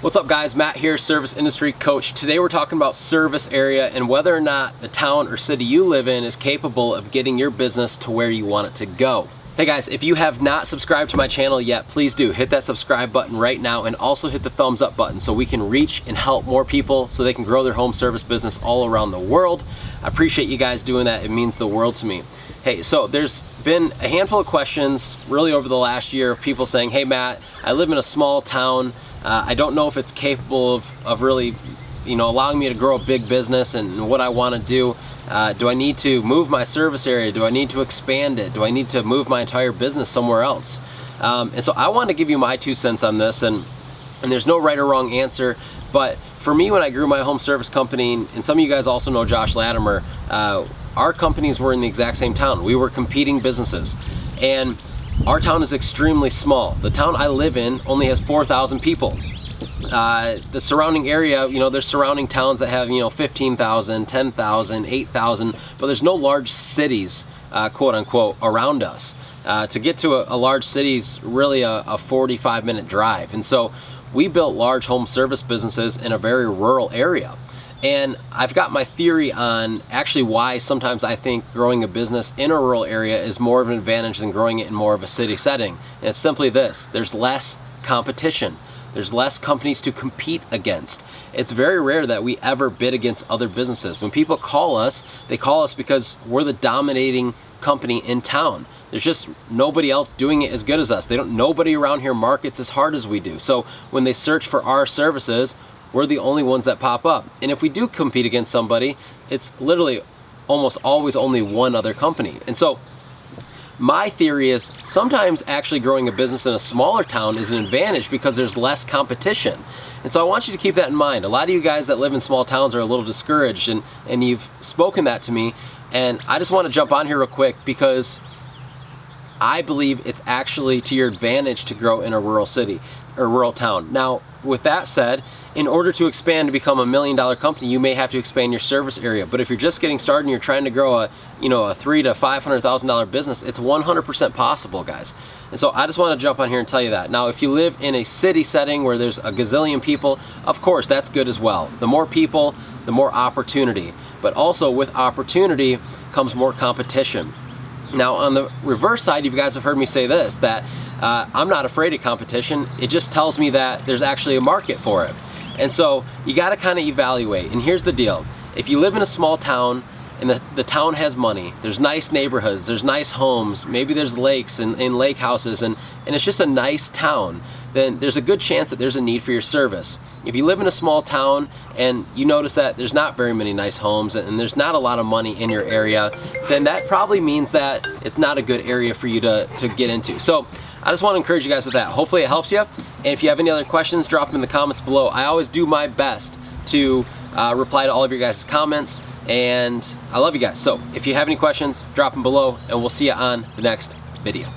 What's up guys, Matt here, Service Industry Coach. Today we're talking about service area and whether or not the town or city you live in is capable of getting your business to where you want it to go. Hey guys, if you have not subscribed to my channel yet, please do hit that subscribe button right now and also hit the thumbs up button so we can reach and help more people so they can grow their home service business all around the world. I appreciate you guys doing that. It means the world to me. Hey, so there's been a handful of questions really over the last year of people saying, hey Matt, I live in a small town. I don't know if it's capable of really, allowing me to grow a big business and what I want to do. Do I need to move my service area? Do I need to expand it? Do I need to move my entire business somewhere else? And so I want to give you my 2 cents on this, and there's no right or wrong answer. But for me, when I grew my home service company, and some of you guys also know Josh Latimer, our companies were in the exact same town. We were competing businesses, and our town is extremely small. The town I live in only has 4,000 people. The surrounding area, there's surrounding towns that have, 15,000, 10,000, 8,000, but there's no large cities, quote unquote, around us. To get to a large city is really a 45-minute drive. And so we built large home service businesses in a very rural area. And I've got my theory on actually why sometimes I think growing a business in a rural area is more of an advantage than growing it in more of a city setting. And it's simply this: there's less competition. There's less companies to compete against. It's very rare that we ever bid against other businesses. When people call us, they call us because we're the dominating company in town. There's just nobody else doing it as good as us. Nobody around here markets as hard as we do. So when they search for our services, we're the only ones that pop up. And if we do compete against somebody, it's literally almost always only one other company. And so my theory is sometimes actually growing a business in a smaller town is an advantage because there's less competition. And so I want you to keep that in mind. A lot of you guys that live in small towns are a little discouraged, and you've spoken that to me. And I just want to jump on here real quick because I believe it's actually to your advantage to grow in a rural city or rural town. Now, with that said, in order to expand to become $1 million company, you may have to expand your service area. But if you're just getting started and you're trying to grow a $300,000 to $500,000 business, it's 100% possible, guys. And so I just want to jump on here and tell you that. Now, if you live in a city setting where there's a gazillion people, of course, that's good as well. The more people, the more opportunity. But also with opportunity comes more competition. Now, on the reverse side, you guys have heard me say this, that I'm not afraid of competition. It just tells me that there's actually a market for it. And so you got to kind of evaluate. And here's the deal. If you live in a small town and the town has money, there's nice neighborhoods, there's nice homes, maybe there's lakes and lake houses, and it's just a nice town, then there's a good chance that there's a need for your service. If you live in a small town and you notice that there's not very many nice homes and there's not a lot of money in your area, then that probably means that it's not a good area for you to get into. So I just want to encourage you guys with that. Hopefully it helps you. And if you have any other questions, drop them in the comments below. I always do my best to reply to all of your guys' comments, and I love you guys. So if you have any questions, drop them below, and we'll see you on the next video.